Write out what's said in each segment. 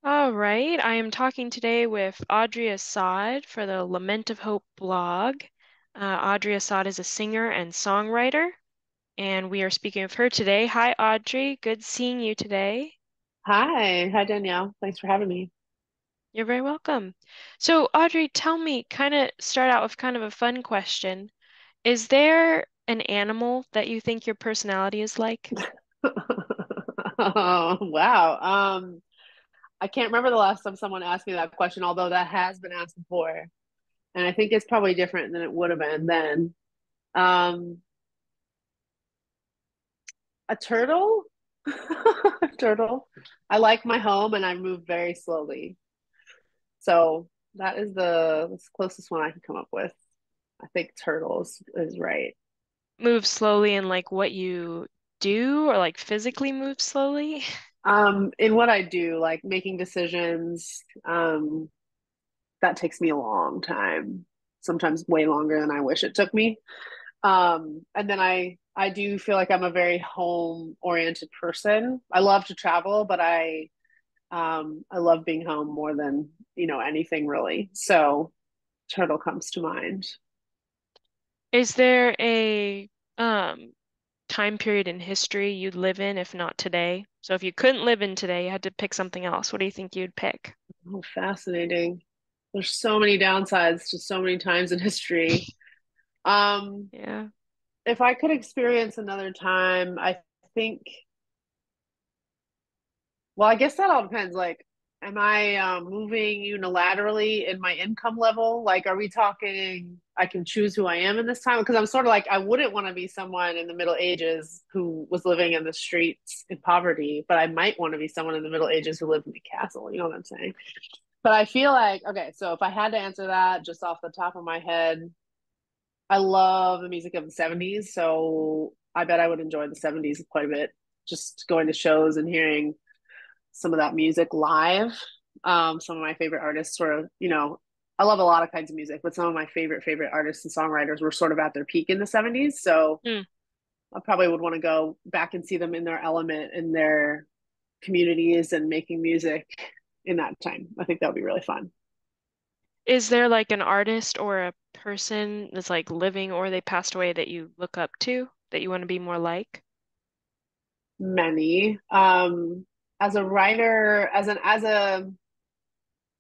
All right, I am talking today with Audrey Assad for the Lament of Hope blog. Audrey Assad is a singer and songwriter, and we are speaking with her today. Hi, Audrey. Good seeing you today. Hi Danielle. Thanks for having me. You're very welcome. So, Audrey, tell me, kind of start out with kind of a fun question. Is there an animal that you think your personality is like? Oh, wow. I can't remember the last time someone asked me that question, although that has been asked before, and I think it's probably different than it would have been then. Um, a turtle? A turtle. I like my home and I move very slowly. So that is the closest one I can come up with. I think turtles is right. Move slowly in like what you do, or like physically move slowly? In what I do, like making decisions, that takes me a long time, sometimes way longer than I wish it took me. And then I do feel like I'm a very home oriented person. I love to travel, but I love being home more than, anything really. So turtle comes to mind. Is there a time period in history you'd live in if not today? So if you couldn't live in today, you had to pick something else. What do you think you'd pick? Oh, fascinating. There's so many downsides to so many times in history. Um, Yeah. if I could experience another time, I think, well, I guess that all depends. Like, am I moving unilaterally in my income level? Like, are we talking I can choose who I am in this time? Because I'm sort of like, I wouldn't want to be someone in the Middle Ages who was living in the streets in poverty, but I might want to be someone in the Middle Ages who lived in a castle. You know what I'm saying? But I feel like, okay, so if I had to answer that just off the top of my head, I love the music of the 70s. So I bet I would enjoy the 70s quite a bit, just going to shows and hearing some of that music live. Some of my favorite artists sort of, I love a lot of kinds of music, but some of my favorite artists and songwriters were sort of at their peak in the 70s. So Hmm. I probably would want to go back and see them in their element in their communities and making music in that time. I think that would be really fun. Is there like an artist or a person that's like living or they passed away that you look up to that you want to be more like? Many. As a writer, as a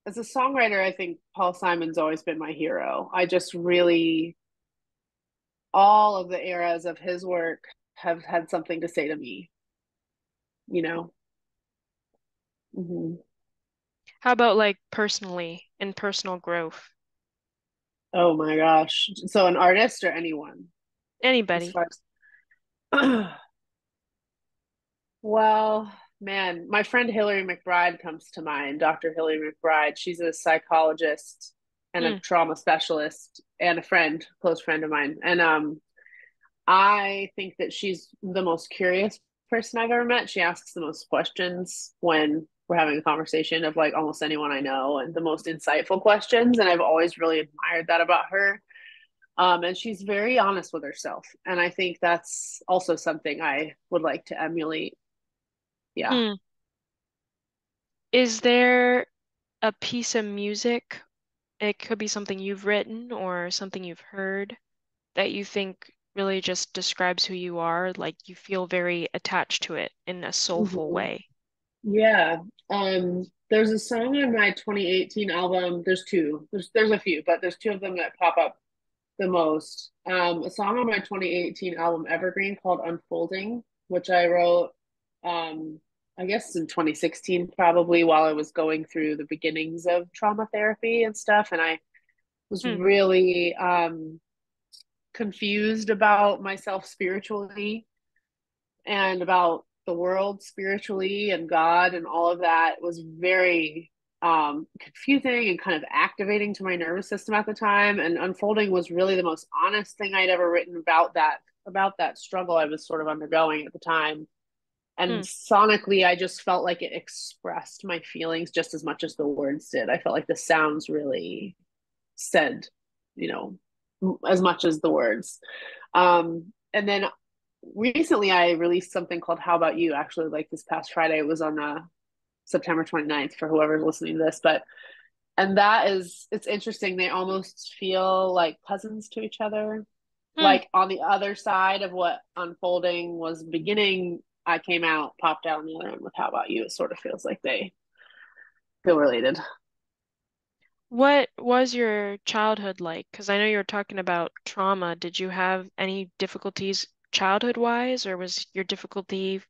songwriter, I think Paul Simon's always been my hero. I just really all of the eras of his work have had something to say to me, you know. hmm How about like personally in personal growth? Oh my gosh. So an artist or anyone as Anybody. far as well, man, my friend Hillary McBride comes to mind. Dr. Hillary McBride. She's a psychologist and a Hmm. trauma specialist and a friend, close friend of mine. And I think that she's the most curious person I've ever met. She asks the most questions when we're having a conversation of like almost anyone I know and the most insightful questions. And I've always really admired that about her. And she's very honest with herself. And I think that's also something I would like to emulate. Yeah. Hmm. Is there a piece of music? It could be something you've written or something you've heard that you think really just describes who you are, like you feel very attached to it in a soulful Mhm. way. Yeah. There's a song on my 2018 album. There's two. There's a few, but there's two of them that pop up the most. A song on my 2018 album Evergreen called Unfolding, which I wrote, I guess in 2016, probably while I was going through the beginnings of trauma therapy and stuff. And I was Hmm. really confused about myself spiritually and about the world spiritually and God and all of that. It was very confusing and kind of activating to my nervous system at the time. And Unfolding was really the most honest thing I'd ever written about that struggle I was sort of undergoing at the time. And Hmm. sonically, I just felt like it expressed my feelings just as much as the words did. I felt like the sounds really said, you as much as the words. And then recently I released something called How About You, actually, like this past Friday. It was on September 29th for whoever's listening to this. But and that is, it's interesting. They almost feel like cousins to each other. Hmm. Like on the other side of what unfolding was beginning, I came out, popped out on the other end with How About You. It sort of feels like they feel related. What was your childhood like? Because I know you were talking about trauma. Did you have any difficulties childhood-wise, or was your difficulty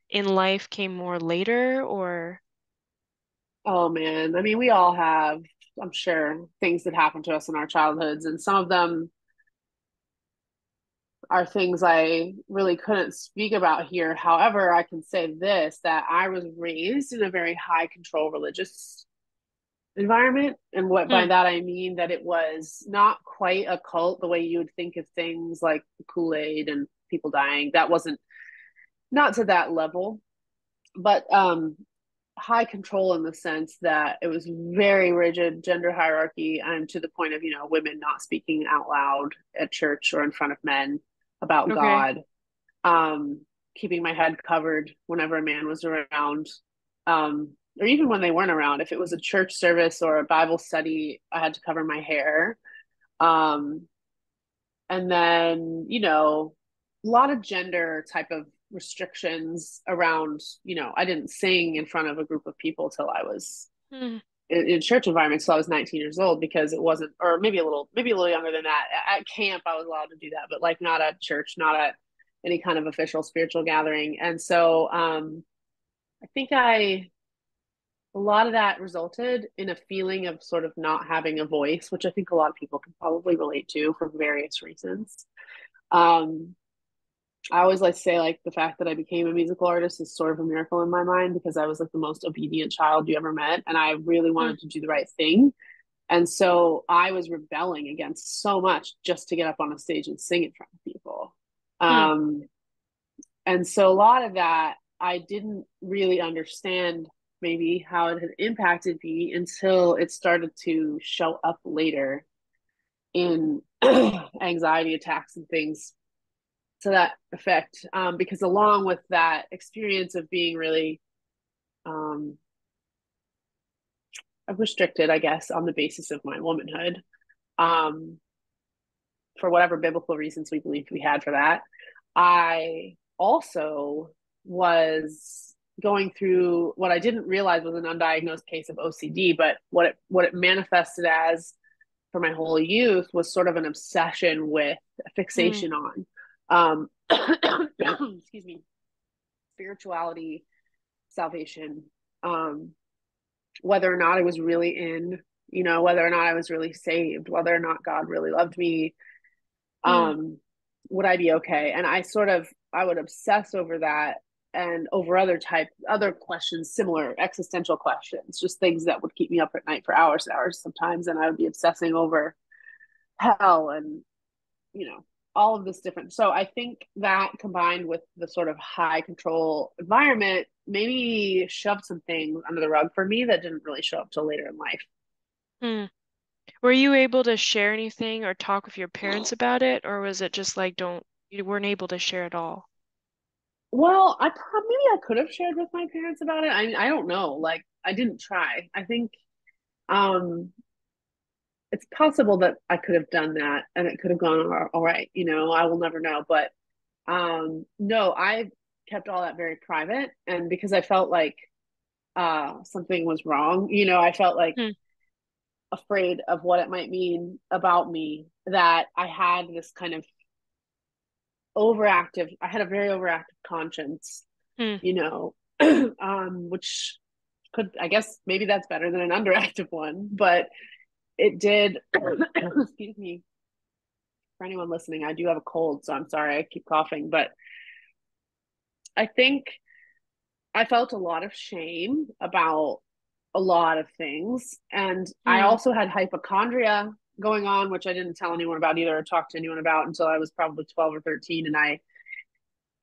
in life came more later, or Oh man, I mean, we all have, I'm sure, things that happen to us in our childhoods, and some of them are things I really couldn't speak about here. However, I can say this, that I was raised in a very high control religious environment. And what by hmm, that I mean that it was not quite a cult the way you would think of things like Kool-Aid and people dying. That wasn't, not to that level, but high control in the sense that it was very rigid gender hierarchy, and to the point of, women not speaking out loud at church or in front of men about okay. God, um, keeping my head covered whenever a man was around, or even when they weren't around. If it was a church service or a Bible study, I had to cover my hair. Um, and then, a lot of gender type of restrictions around, I didn't sing in front of a group of people till I was Hmm, in church environments. So I was 19 years old, because it wasn't, or maybe a little younger than that. At camp, I was allowed to do that, but like not at church, not at any kind of official spiritual gathering. And so I think a lot of that resulted in a feeling of sort of not having a voice, which I think a lot of people can probably relate to for various reasons. Um, I always like to say, like, the fact that I became a musical artist is sort of a miracle in my mind, because I was like the most obedient child you ever met, and I really hmm, wanted to do the right thing. And so I was rebelling against so much just to get up on a stage and sing in front of people. hmm, Um, and so a lot of that, I didn't really understand maybe how it had impacted me until it started to show up later in anxiety attacks and things to that effect. Because along with that experience of being really um, restricted, I guess, on the basis of my womanhood, um, for whatever biblical reasons we believed we had for that, I also was going through what I didn't realize was an undiagnosed case of OCD, but what it manifested as for my whole youth was sort of an obsession with a hmm, fixation on excuse me, spirituality, salvation, um, whether or not I was really in, whether or not I was really saved, whether or not God really loved me, hmm, um, would I be okay? And I would obsess over that and over other questions, similar existential questions, just things that would keep me up at night for hours and hours sometimes. And I would be obsessing over hell and, you know, all of this different. So I think that combined with the sort of high control environment maybe shoved some things under the rug for me that didn't really show up till later in life. hmm. Were you able to share anything or talk with your parents about it, or was it just like you weren't able to share at all? Well, maybe I could have shared with my parents about it. I don't know. Like, I didn't try. I think um it's possible that I could have done that and it could have gone all right. I will never know. But no, I kept all that very private, and because I felt like something was wrong, I felt like Hmm, afraid of what it might mean about me, that I had this kind of I had a very overactive conscience, hmm, which could, I guess, maybe that's better than an underactive one, but it did. Excuse me. For anyone listening, I do have a cold, so I'm sorry I keep coughing, but I think I felt a lot of shame about a lot of things. And I hmm, also had hypochondria going on, which I didn't tell anyone about either or talk to anyone about until I was probably 12 or 13. And I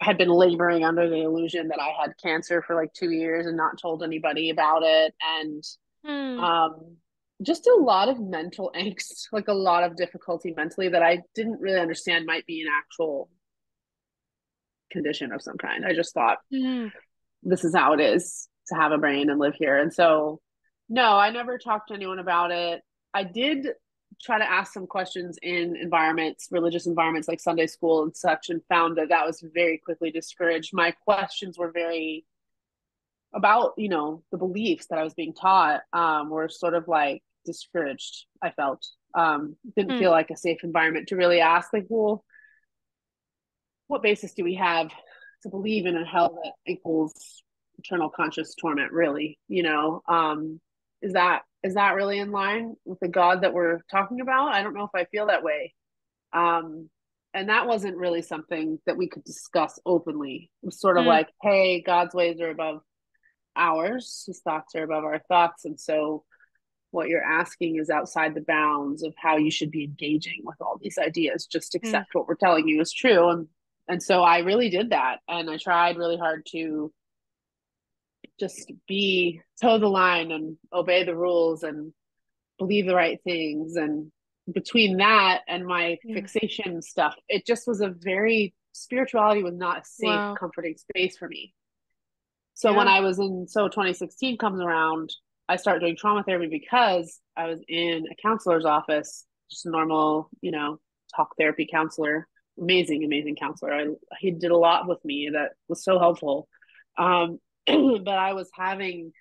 had been laboring under the illusion that I had cancer for like 2 years and not told anybody about it. And hmm, um, just a lot of mental angst, like a lot of difficulty mentally that I didn't really understand might be an actual condition of some kind. I just thought hmm. this is how it is. to have a brain and live here. And so, no, I never talked to anyone about it. I did try to ask some questions in environments, religious environments like Sunday school and such, and found that that was very quickly discouraged. My questions were very about, the beliefs that I was being taught, were sort of like discouraged. I felt, didn't Hmm. feel like a safe environment to really ask, like, well, what basis do we have to believe in a hell that equals eternal conscious torment, really? Is that really in line with the God that we're talking about? I don't know if I feel that way. um and that wasn't really something that we could discuss openly. It was sort of Hmm. like, hey, God's ways are above ours, his thoughts are above our thoughts, and so what you're asking is outside the bounds of how you should be engaging with all these ideas. Just Hmm. accept what we're telling you is true. And so I really did that, and I tried really hard to just be toe the line and obey the rules and believe the right things. And between that and my Yeah. fixation stuff, it just was a very, spirituality was not a safe, Wow. comforting space for me. So when Yeah. I was in, so 2016 comes around, I start doing trauma therapy because I was in a counselor's office, just a normal, talk therapy counselor, amazing, amazing counselor. He did a lot with me that was so helpful. But I was having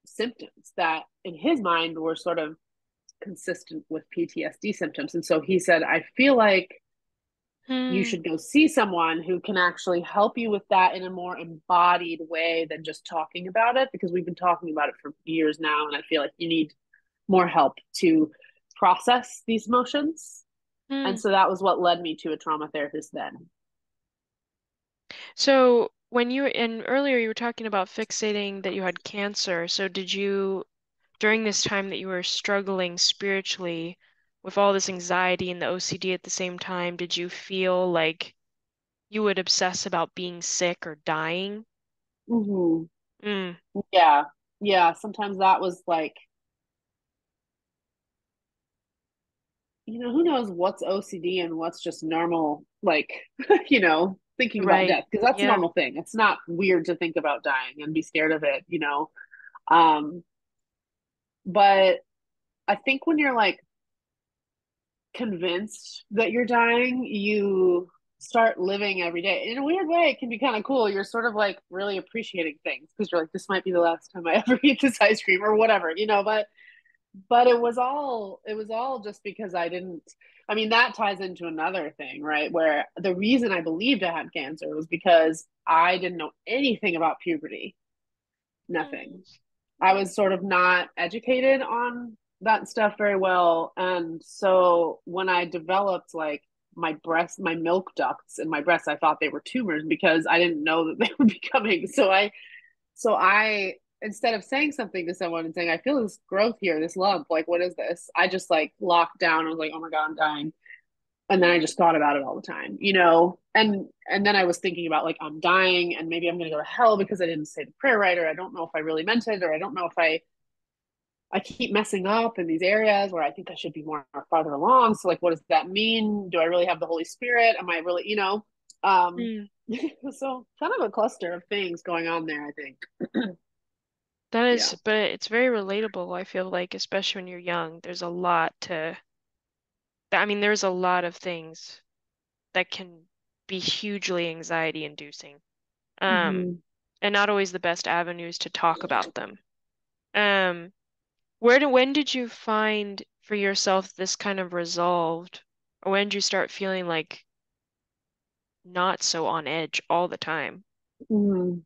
symptoms that in his mind were sort of consistent with PTSD symptoms. And so he said, I feel like you Hmm. should go see someone who can actually help you with that in a more embodied way than just talking about it, because we've been talking about it for years now, and I feel like you need more help to process these emotions. Hmm. And so that was what led me to a trauma therapist then. So when you and earlier you were talking about fixating that you had cancer. So did you, during this time that you were struggling spiritually with all this anxiety and the OCD at the same time, did you feel like you would obsess about being sick or dying? Mm-hmm. Mm. Yeah. Yeah. Sometimes that was like, who knows what's OCD and what's just normal, like, thinking about Right. death, because that's a Yeah. normal thing. It's not weird to think about dying and be scared of it. Um, but I think when you're like convinced that you're dying, you start living every day. In a weird way, it can be kind of cool. You're sort of like really appreciating things because you're like, this might be the last time I ever eat this ice cream or whatever. But it was all just because I didn't. I mean, that ties into another thing, right? Where the reason I believed I had cancer was because I didn't know anything about puberty. Nothing. Mm. I Mm. was sort of not educated on that stuff very well. And so when I developed like my milk ducts in my breast, I thought they were tumors because I didn't know that they were becoming. So I, instead of saying something to someone and saying, I feel this growth here, this lump, like, what is this? I just like locked down. I was like, oh my God, I'm dying. And then I Mm. just thought about it all the time. And then I was thinking about like, I'm dying and maybe I'm going to go to hell because I didn't say the prayer right, or I don't know if I really meant it, or I don't know if I keep messing up in these areas where I think I should be more farther along. So like, what does that mean? Do I really have the Holy Spirit? Am I really? Um, Mm. so kind of a cluster of things going on there, I think. That Yeah. is, but it's very relatable, I feel like, especially when you're young. I mean, there's a lot of things that can be hugely anxiety inducing. Um, Mm-hmm. and not always the best avenues to talk about them. Um, when did you find for yourself this kind of resolved? Or when did you start feeling like not so on edge all the time? Mm-hmm.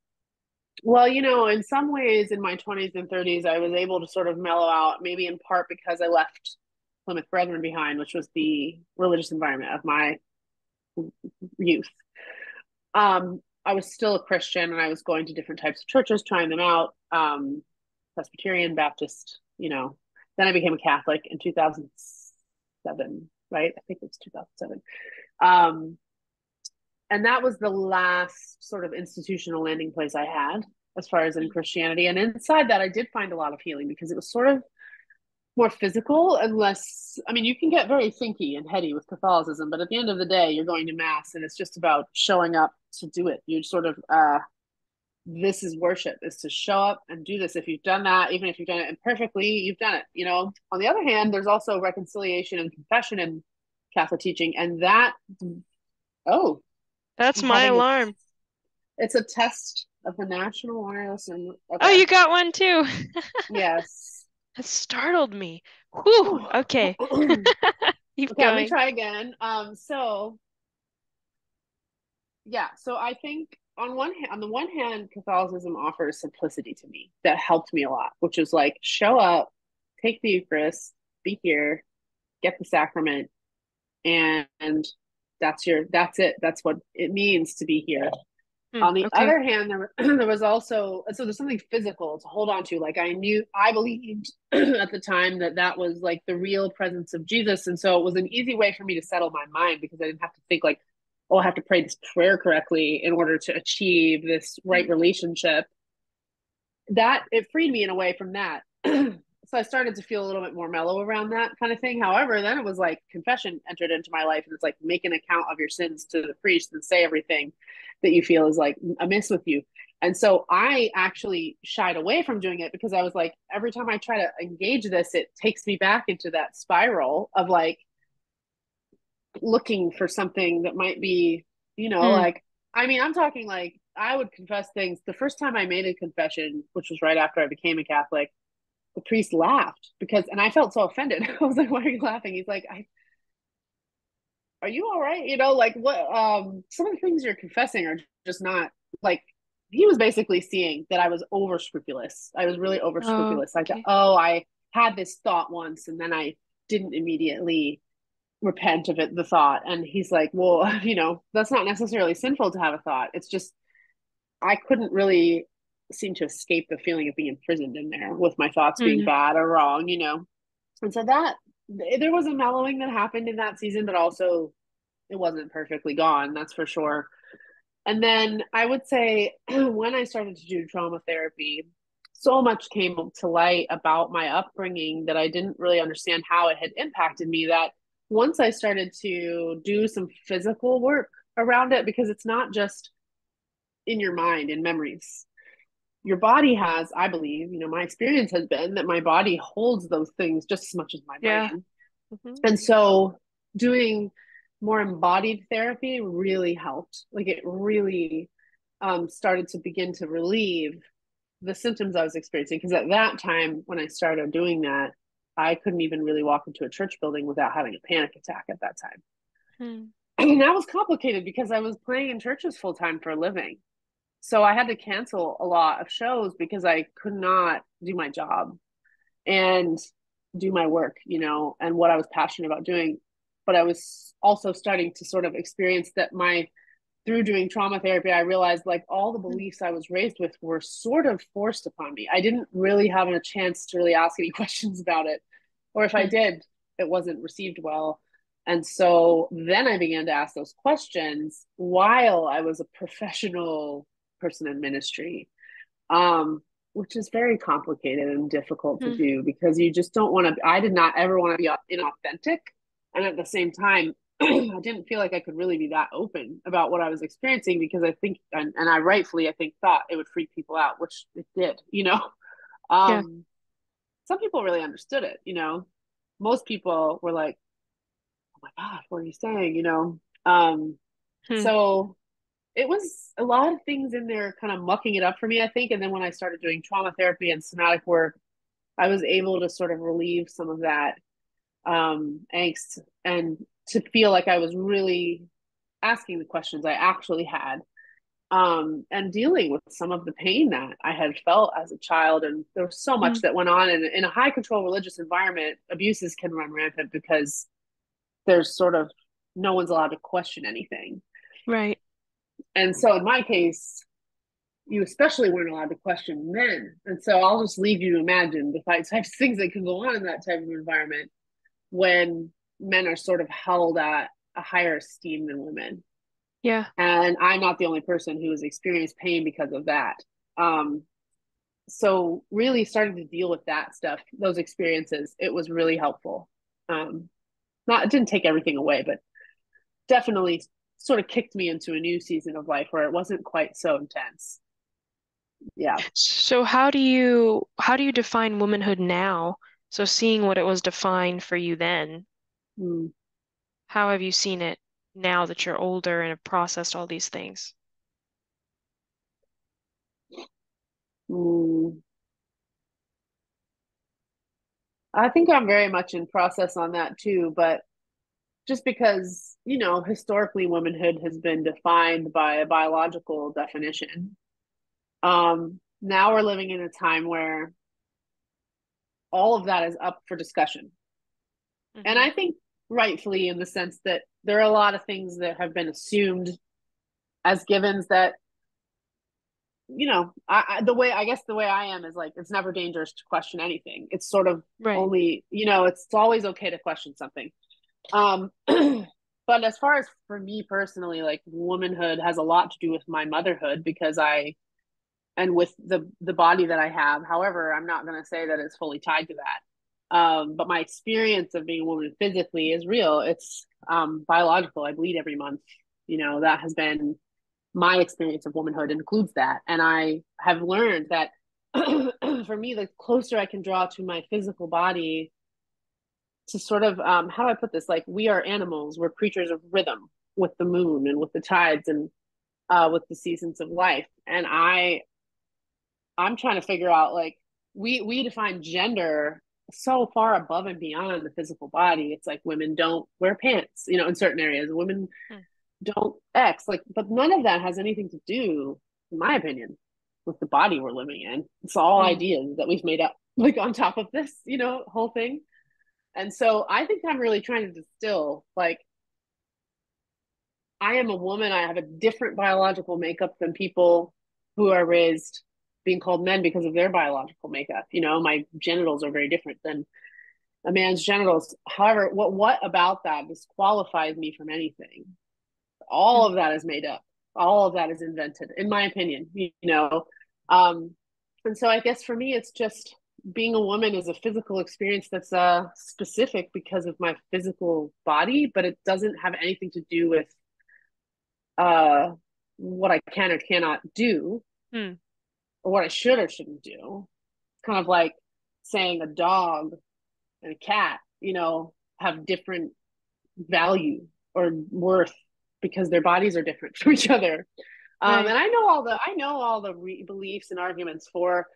Well, in some ways in my 20s and 30s, I was able to sort of mellow out, maybe in part because I left Plymouth Brethren behind, which was the religious environment of my youth. I was still a Christian and I was going to different types of churches, trying them out, Presbyterian, Baptist. Then I became a Catholic in 2007, right? I think it was 2007. Um, and that was the last sort of institutional landing place I had as far as in Mm. Christianity. And inside that, I did find a lot of healing because it was sort of more physical and less. I mean, you can get very thinky and heady with Catholicism, but at the end of the day, you're going to mass and it's just about showing up to do it. You sort of this is worship, is to show up and do this. If you've done that, even if you've done it imperfectly, you've done it, you know. On the other hand, there's also reconciliation and confession in Catholic teaching, and that, oh, That's I'm my having a, alarm. it's a test of the national wireless and Oh, okay. you got one too. Yes. That startled me. Whew. Okay. Okay, Keep let me going. try again. So yeah, so I think on the one hand, Catholicism offers simplicity to me that helped me a lot, which is like show up, take the Eucharist, be here, get the sacrament, and that's it. That's what it means to be here. On the Okay. other hand, there was also, so there's something physical to hold on to. Like I believed at the time that that was like the real presence of Jesus, and so it was an easy way for me to settle my mind because I didn't have to think like, oh, I have to pray this prayer correctly in order to achieve this right Mm, relationship. That it freed me in a way from that. So I started to feel a little bit more mellow around that kind of thing. However, then it was like confession entered into my life, and it's like make an account of your sins to the priest and say everything that you feel is like amiss with you. And so I actually shied away from doing it because I was like, every time I try to engage this, it takes me back into that spiral of like looking for something that might be, mm. like, I mean, I'm talking like I would confess things. The first time I made a confession, which was right after I became a Catholic, the priest laughed because, and I felt so offended. I was like, why are you laughing? He's like, are you all right? Like what, some of the things you're confessing are just not like, he was basically seeing that I was over scrupulous. I was really over Oh, scrupulous. I thought, okay. oh, I had this thought once and then I didn't immediately repent of it, the thought. And he's like, well, that's not necessarily sinful to have a thought. It's just, I couldn't really seem to escape the feeling of being imprisoned in there with my thoughts being Mm, bad or wrong. And so that there was a mellowing that happened in that season, but also it wasn't perfectly gone, that's for sure. And then I would say when I started to do trauma therapy, so much came to light about my upbringing that I didn't really understand how it had impacted me. That once I started to do some physical work around it, because it's not just in your mind and memories. Your body has, I believe, my experience has been that my body holds those things just as much as my yeah. brain. Hmm. And so doing more embodied therapy really helped. Like it really started to begin to relieve the symptoms I was experiencing. Because at that time, when I started doing that, I couldn't even really walk into a church building without having a panic attack at that time. Mm, And that was complicated because I was playing in churches full time for a living. So I had to cancel a lot of shows because I could not do my job and do my work, and what I was passionate about doing. But I was also starting to sort of experience that through doing trauma therapy, I realized like all the mm, beliefs I was raised with were sort of forced upon me. I didn't really have a chance to really ask any questions about it. Or if I mm, did, it wasn't received well. And so then I began to ask those questions while I was a professional person in ministry, um, which is very complicated and difficult to mm. do because you just don't want to. I did not ever want to be inauthentic, and at the same time, I didn't feel like I could really be that open about what I was experiencing because I think, and I rightfully, I think, thought it would freak people out, which it did. Yeah. Um, some people really understood it. Most people were like, "Oh my God, what are you saying?" Um, Mm, so it was a lot of things in there kind of mucking it up for me, I think. And then when I started doing trauma therapy and somatic work, I was able to sort of relieve some of that angst and to feel like I was really asking the questions I actually had, and dealing with some of the pain that I had felt as a child. And there was so much mm. that went on. And in a high control religious environment, abuses can run rampant because there's sort of no one's allowed to question anything. Right. And so in my case, you especially weren't allowed to question men. And so I'll just leave you to imagine the types of things that can go on in that type of environment when men are sort of held at a higher esteem than women. Yeah. And I'm not the only person who has experienced pain because of that. Um, so really starting to deal with that stuff, those experiences, it was really helpful. Um, not it didn't take everything away, but definitely sort of kicked me into a new season of life where it wasn't quite so intense. Yeah. So how do you define womanhood now? So seeing what it was defined for you then, Mm, how have you seen it now that you're older and have processed all these things? mm. I think I'm very much in process on that too, but just because, historically womanhood has been defined by a biological definition. Now we're living in a time where all of that is up for discussion. And Hmm. I think rightfully, in the sense that there are a lot of things that have been assumed as givens that, the way, I guess the way I am is like, it's never dangerous to question anything. It's sort of Right. only, it's always okay to question something. But as far as for me personally, like womanhood has a lot to do with my motherhood because and with the body that I have. However, I'm not going to say that it's fully tied to that. But my experience of being a woman physically is real. It's biological. I bleed every month. That has been my experience of womanhood includes that. And I have learned that for me, the closer I can draw to my physical body, to sort of how do I put this? Like we are animals, we're creatures of rhythm with the moon and with the tides and with the seasons of life. And I'm trying to figure out like we define gender so far above and beyond the physical body. It's like women don't wear pants, in certain areas. Women Mm. don't X, like, but none of that has anything to do, in my opinion, with the body we're living in. It's all Mm. ideas that we've made up, like on top of this, whole thing. And so I think I'm really trying to distill, like, I am a woman. I have a different biological makeup than people who are raised being called men because of their biological makeup. My genitals are very different than a man's genitals. However, what about that disqualifies me from anything? All Mm. of that is made up. All of that is invented, in my opinion. Um, and so I guess for me, it's just being a woman is a physical experience that's specific because of my physical body, but it doesn't have anything to do with uh, what I can or cannot do, Mm. or what I should or shouldn't do. It's kind of like saying a dog and a cat, have different value or worth because their bodies are different from each other. Right. And I know all the beliefs and arguments for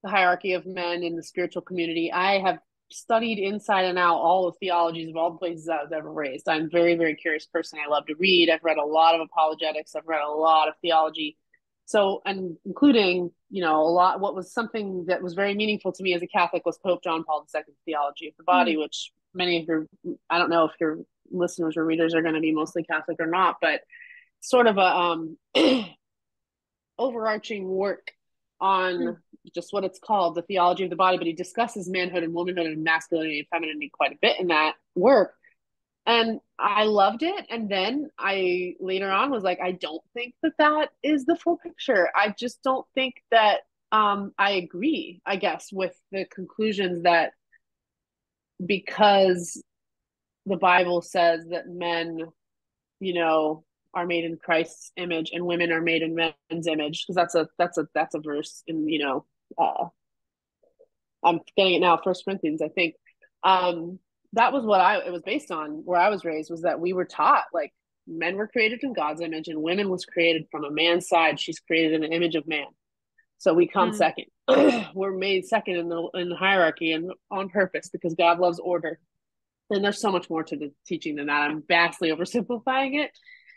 the hierarchy of men in the spiritual community. I have studied inside and out all the theologies of all the places I was ever raised. I'm a very, very curious person. I love to read. I've read a lot of apologetics. I've read a lot of theology. So, and including, a lot, what was something that was very meaningful to me as a Catholic was Pope John Paul II's theology of the body, Mm. which many of your, I don't know if your listeners or readers are going to be mostly Catholic or not, but sort of a overarching work Mm. on just what it's called, the theology of the body, but he discusses manhood and womanhood and masculinity and femininity quite a bit in that work. And I loved it. And then I later on was like, I don't think that that is the full picture. I just don't think that I agree, I guess, with the conclusions that because the Bible says that men, you know, are made in Christ's image and women are made in men's image, because that's a verse in, I'm getting it now, First Corinthians, I think. Um, that was what it was based on. Where I was raised was that we were taught like men were created in God's image and women was created from a man's side. She's created in the image of man. So we come Mm. second. We're made second in the hierarchy and on purpose because God loves order. And there's so much more to the teaching than that. I'm vastly oversimplifying it.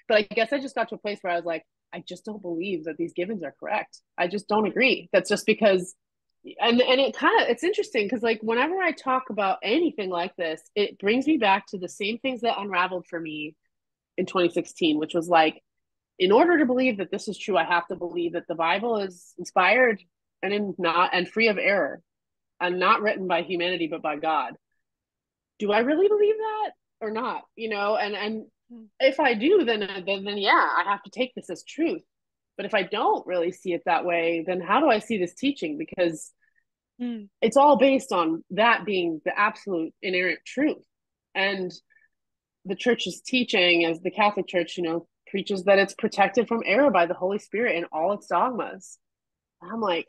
But I guess I just got to a place where I was like, I just don't believe that these givens are correct. I just don't agree. That's just because and it kind of it's interesting because like whenever I talk about anything like this, it brings me back to the same things that unraveled for me in 2016, which was like, in order to believe that this is true, I have to believe that the Bible is inspired and free of error and not written by humanity but by God. Do I really believe that or not? And Mm. if I do, then yeah, I have to take this as truth. But if I don't really see it that way, then how do I see this teaching? Because Mm. it's all based on that being the absolute inerrant truth. And the church's teaching, as the Catholic Church, preaches that it's protected from error by the Holy Spirit in all its dogmas. I'm like,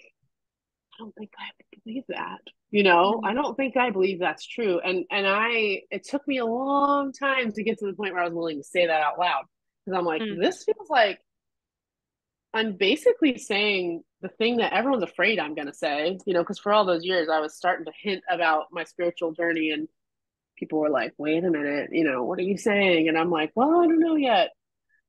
I don't think I believe that. I Mm, don't think I believe that's true. And it took me a long time to get to the point where I was willing to say that out loud because I'm like, mm, this feels like I'm basically saying the thing that everyone's afraid I'm going to say, because for all those years I was starting to hint about my spiritual journey and people were like, wait a minute, what are you saying? And I'm like, well, I don't know yet.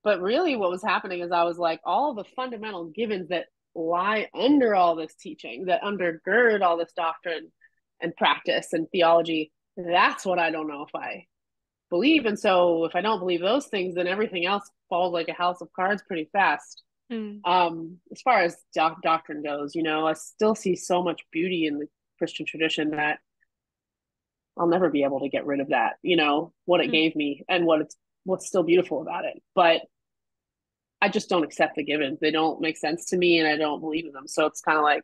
But really, what was happening is I was like, all the fundamental givens that lie under all this teaching, that undergird all this doctrine and practice and theology, that's what I don't know if I believe. And so, if I don't believe those things, then everything else falls like a house of cards pretty fast. mm, As far as doctrine goes, I still see so much beauty in the Christian tradition that I'll never be able to get rid of that, what it mm, gave me and what's still beautiful about it. But I just don't accept the givens. They don't make sense to me and I don't believe in them. So it's kind of like,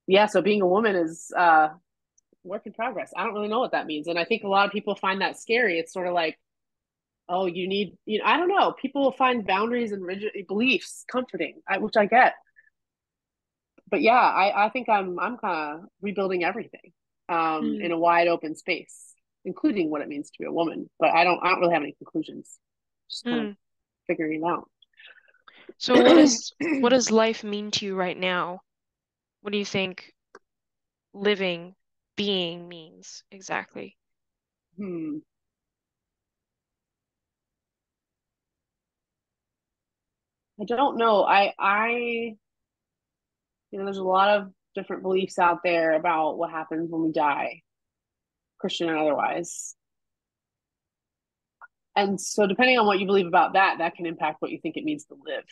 yeah, so being a woman is work in progress. I don't really know what that means. And I think a lot of people find that scary. It's sort of like, oh, I don't know. People find boundaries and rigid beliefs comforting, which I get. But yeah, I think I'm kind of rebuilding everything in mm, a wide open space, including what it means to be a woman. But I don't really have any conclusions. Just kind of mm. figuring it out. So what does life mean to you right now? What do you think living, being means exactly? hmm. I don't know. There's a lot of different beliefs out there about what happens when we die, Christian and otherwise. And so, depending on what you believe about that, that can impact what you think it means to live.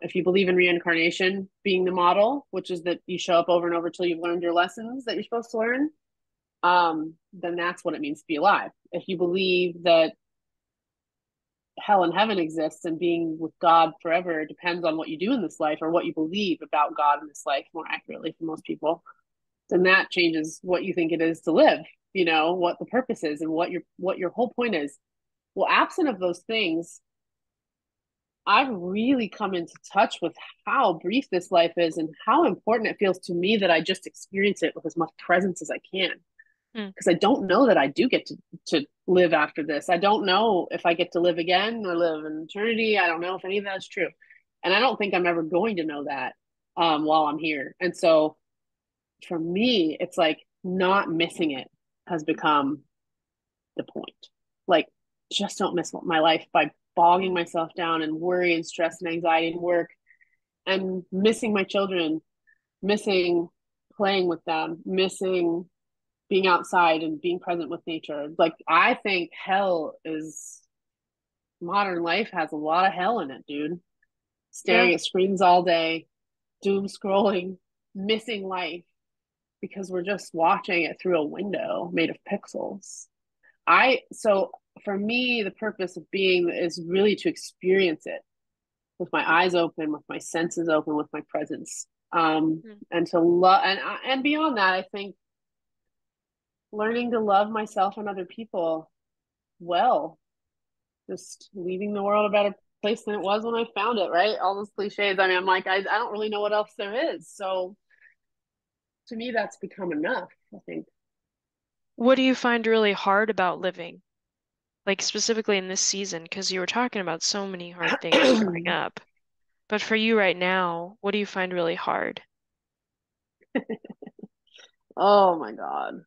If you believe in reincarnation being the model, which is that you show up over and over till you've learned your lessons that you're supposed to learn, then that's what it means to be alive. If you believe that hell and heaven exists and being with God forever depends on what you do in this life or what you believe about God in this life, more accurately for most people, then that changes what you think it is to live, what the purpose is and what your whole point is. Well, absent of those things, I've really come into touch with how brief this life is and how important it feels to me that I just experience it with as much presence as I can. Mm, Because I don't know that I do get to live after this. I don't know if I get to live again or live in eternity. I don't know if any of that's true. And I don't think I'm ever going to know that while I'm here. And so for me, it's like not missing it has become the point. Like, just don't miss my life by bogging mm. myself down and worry and stress and anxiety and work and missing my children, missing playing with them, missing being outside and being present with nature. Like, I think hell is modern life has a lot of hell in it, dude. Yeah. Staring at screens all day, doom scrolling, missing life because we're just watching it through a window made of pixels. So for me, the purpose of being is really to experience it with my eyes open, with my senses open, with my presence, Mm. and to love and beyond that, I think learning to love myself and other people well, just leaving the world a better place than it was when I found it. Right, all those cliches. I mean, I'm like, I don't really know what else there is. So to me, that's become enough. I think. What do you find really hard about living? Like specifically in this season, because you were talking about so many hard things growing up. But for you right now, what do you find really hard? Oh my god.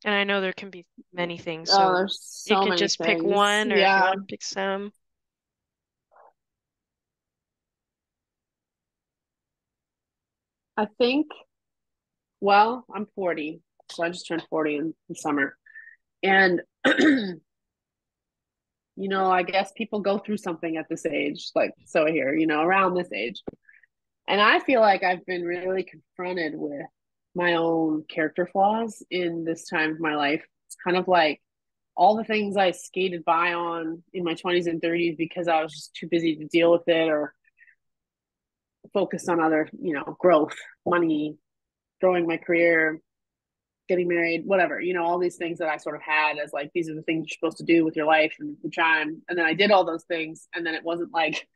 And I know there can be many things, Oh, so there's you so could many just pick things. one, or if you want Yeah. to pick some. I think, well, I'm 40, so I just turned 40 in the summer. And, I guess people go through something at this age, like so here, around this age. And I feel like I've been really confronted with my own character flaws in this time of my life. It's kind of like all the things I skated by on in my 20s and 30s because I was just too busy to deal with it or focused on other, growth, money, growing my career, getting married, whatever, all these things that I sort of had as like, these are the things you're supposed to do with your life and the time. And then I did all those things. And then it wasn't like,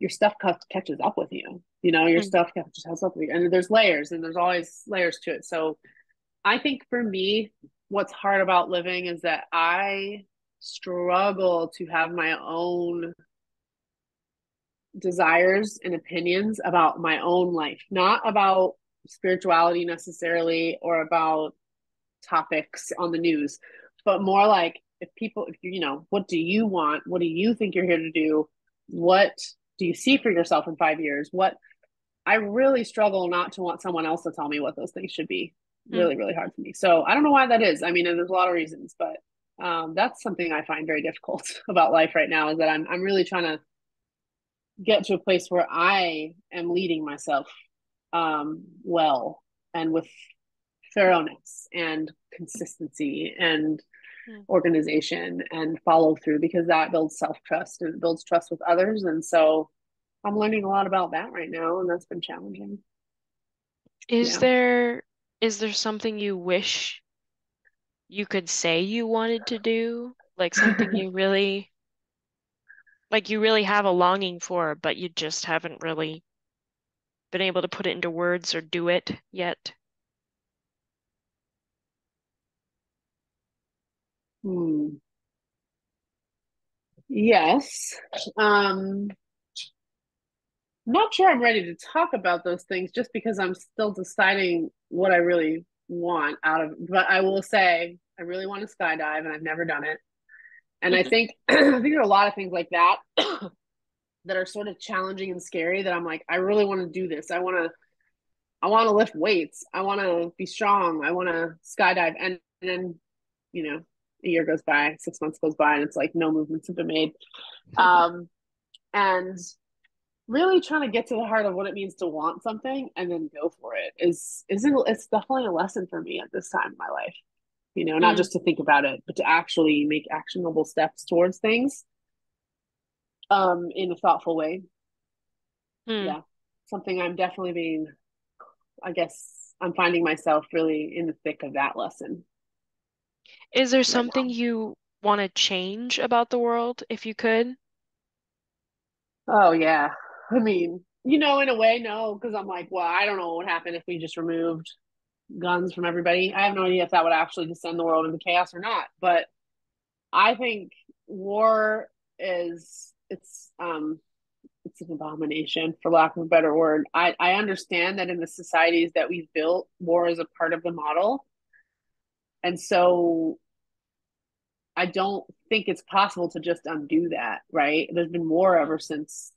your stuff catches up with you. You know, your Mm. stuff catches up with you, and there's layers, and there's always layers to it. So I think for me, what's hard about living is that I struggle to have my own desires and opinions about my own life, not about spirituality necessarily or about topics on the news, but more like if people, if you, you know, what do you want? What do you think you're here to do? What do you see for yourself in 5 years? What I really struggle not to want someone else to tell me what those things should be. Mm. Really, really hard for me. So I don't know why that is. I mean, there's a lot of reasons, but that's something I find very difficult about life right now is that I'm really trying to get to a place where I am leading myself well and with thoroughness and consistency and Mm. organization and follow through because that builds self trust and it builds trust with others. And so I'm learning a lot about that right now, and that's been challenging. Is Yeah. there is there something you wish you could say you wanted to do? Like something you really like you really have a longing for, but you just haven't really been able to put it into words or do it yet? Hmm. Yes. I'm not sure I'm ready to talk about those things just because I'm still deciding what I really want out of it. But I will say I really want to skydive and I've never done it. And I think I think there are a lot of things like that that are sort of challenging and scary that I'm like, I really want to do this. I want to lift weights. I want to be strong. I want to skydive. And then, you know, a year goes by, 6 months goes by, and it's like no movements have been made. Um, and really trying to get to the heart of what it means to want something and then go for it is it's definitely a lesson for me at this time in my life. You know, not Mm. just to think about it, but to actually make actionable steps towards things in a thoughtful way. Mm. Yeah. Something I'm definitely being, I guess I'm finding myself really in the thick of that lesson Is there right something now. you want to change about the world if you could? Oh yeah. I mean, you know, in a way, no, because I'm like, well, I don't know what would happen if we just removed guns from everybody. I have no idea if that would actually just send the world into chaos or not. But I think war is it's an abomination for lack of a better word. I understand that in the societies that we've built, war is a part of the model. And so I don't think it's possible to just undo that, right? There's been war Mm. ever since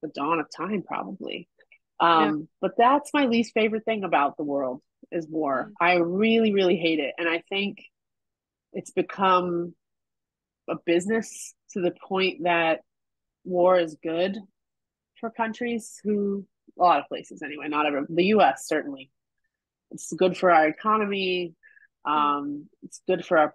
the dawn of time, probably. Yeah. But that's my least favorite thing about the world is war. Mm. I really, really hate it. And I think it's become a business to the point that war is good for countries who, a lot of places anyway, not every, the US certainly. It's good for our economy. Mm. It's good for our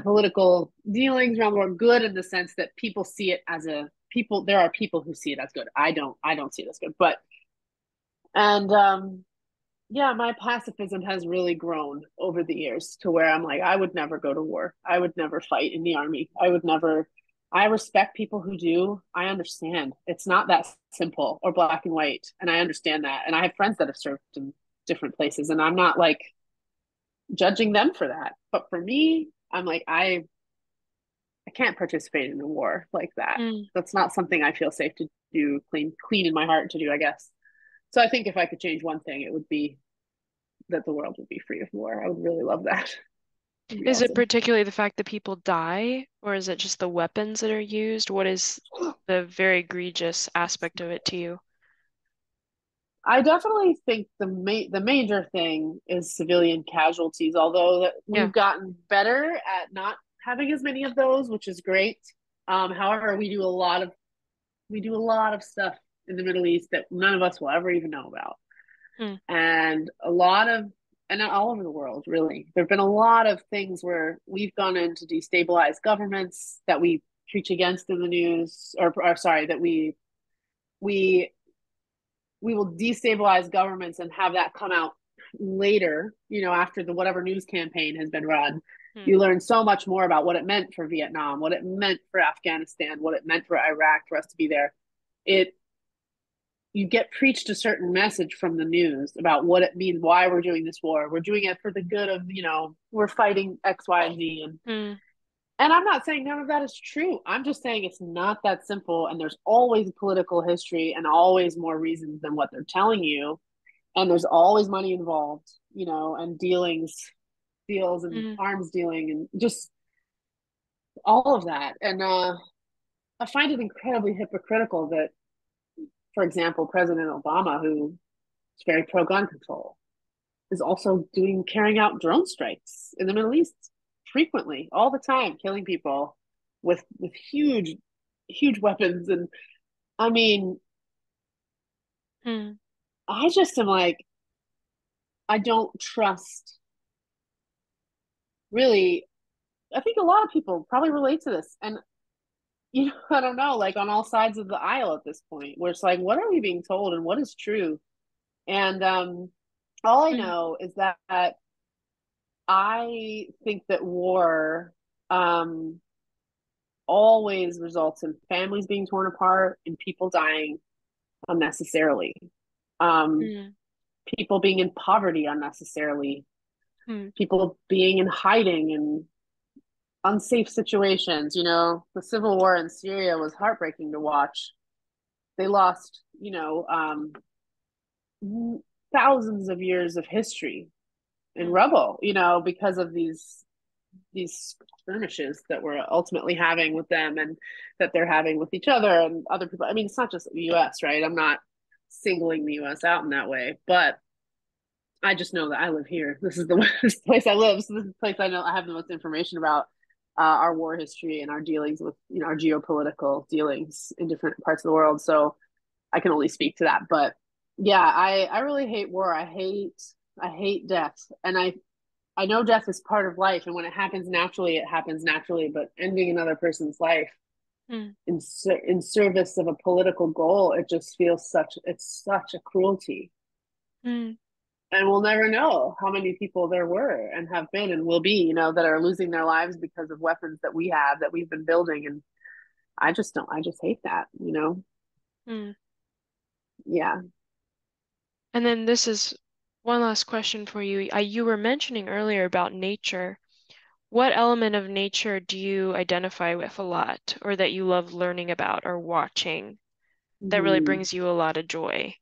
political dealings around the world. Good in the sense that people see it as a people. There are people who see it as good. I don't. I don't see it as good. But and yeah, my pacifism has really grown over the years to where I'm like, I would never go to war. I would never fight in the army. I would never. I respect people who do. I understand it's not that simple or black and white, and I understand that. And I have friends that have served in different places, and I'm not like judging them for that. But for me, I'm like, I can't participate in a war like that. Mm. That's not something I feel safe to do, clean in my heart to do, I guess. So I think if I could change one thing, it would be that the world would be free of war. I would really love that. It'd be Is it awesome. particularly the fact that people die, or is it just the weapons that are used? What is the very egregious aspect of it to you? I definitely think the major thing is civilian casualties. Although that Yeah. we've gotten better at not having as many of those, which is great. However, we do a lot of stuff in the Middle East that none of us will ever even know about. Mm. And a lot of, and all over the world, really, there have been a lot of things where we've gone in to destabilize governments that we preach against in the news, or sorry, that we we will destabilize governments and have that come out later, you know, after the whatever news campaign has been run. Mm. You learn so much more about what it meant for Vietnam, what it meant for Afghanistan, what it meant for Iraq for us to be there. It you get preached a certain message from the news about what it means, why we're doing this war. We're doing it for the good of, we're fighting X, Y, and Z. Mm, And I'm not saying none of that is true. I'm just saying it's not that simple. And there's always political history and always more reasons than what they're telling you. And there's always money involved, and deals and mm, arms dealing and just all of that. And I find it incredibly hypocritical that, for example, President Obama, who is very pro gun control, is also carrying out drone strikes in the Middle East frequently, all the time, killing people with huge weapons. And I mean, mm, I just am like, I don't trust really. I think a lot of people probably relate to this. And I don't know, like on all sides of the aisle at this point, where it's like, what are we being told and what is true? And all I mm, know is that I think that war um, always results in families being torn apart and people dying unnecessarily, um, mm, people being in poverty unnecessarily, mm, people being in hiding and unsafe situations. The civil war in Syria was heartbreaking to watch. They lost, thousands of years of history in mm, rubble, because of these skirmishes that we're ultimately having with them and that they're having with each other and other people. I mean, it's not just the US, right? I'm not singling the US out in that way, but I just know that I live here. This is this place I live. So this is the place I know I have the most information about our war history and our dealings with, our geopolitical dealings in different parts of the world. So I can only speak to that. But yeah, I really hate war. I hate death. And I know death is part of life, and when it happens naturally, it happens naturally. But ending another person's life mm, in service of a political goal, it just feels it's such a cruelty. mm, And we'll never know how many people there were and have been and will be, that are losing their lives because of weapons that we have that we've been building. And I just don't. I just hate that. mm. Yeah. And then this is one last question for you. You were mentioning earlier about nature. What element of nature do you identify with a lot, or that you love learning about or watching that really Mm, brings you a lot of joy?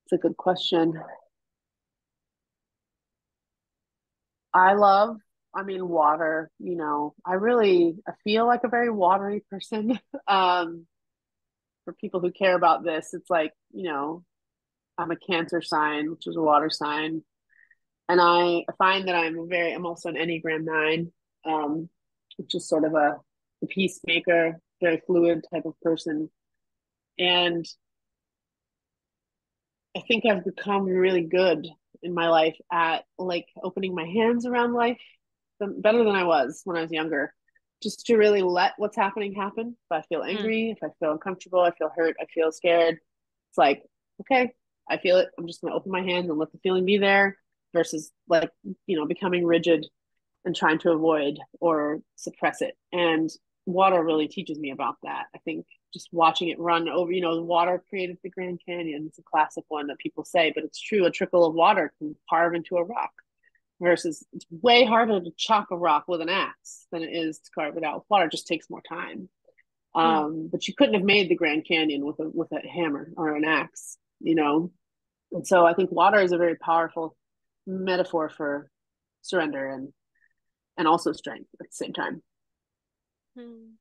it's a good question. I love, I mean, water, I feel like a very watery person. um, for people who care about this, it's like, I'm a Cancer sign, which is a water sign. And I find that I'm also an Enneagram 9, um, which is sort of a peacemaker, very fluid type of person. And I think I've become really good in my life at like opening my hands around life better than I was when I was younger. Just to really let what's happening happen. If I feel Mm, angry, if I feel uncomfortable, I feel hurt, I feel scared. It's like, okay, I feel it. I'm just going to open my hands and let the feeling be there versus like, becoming rigid and trying to avoid or suppress it. And water really teaches me about that. I think just watching it run over, the water created the Grand Canyon. It's a classic one that people say, but it's true. A trickle of water can carve into a rock versus it's way harder to chop a rock with an axe than it is to carve it out with water. It just takes more time. mm, But you couldn't have made the Grand Canyon with a hammer or an axe. And so I think water is a very powerful metaphor for surrender and also strength at the same time. mm.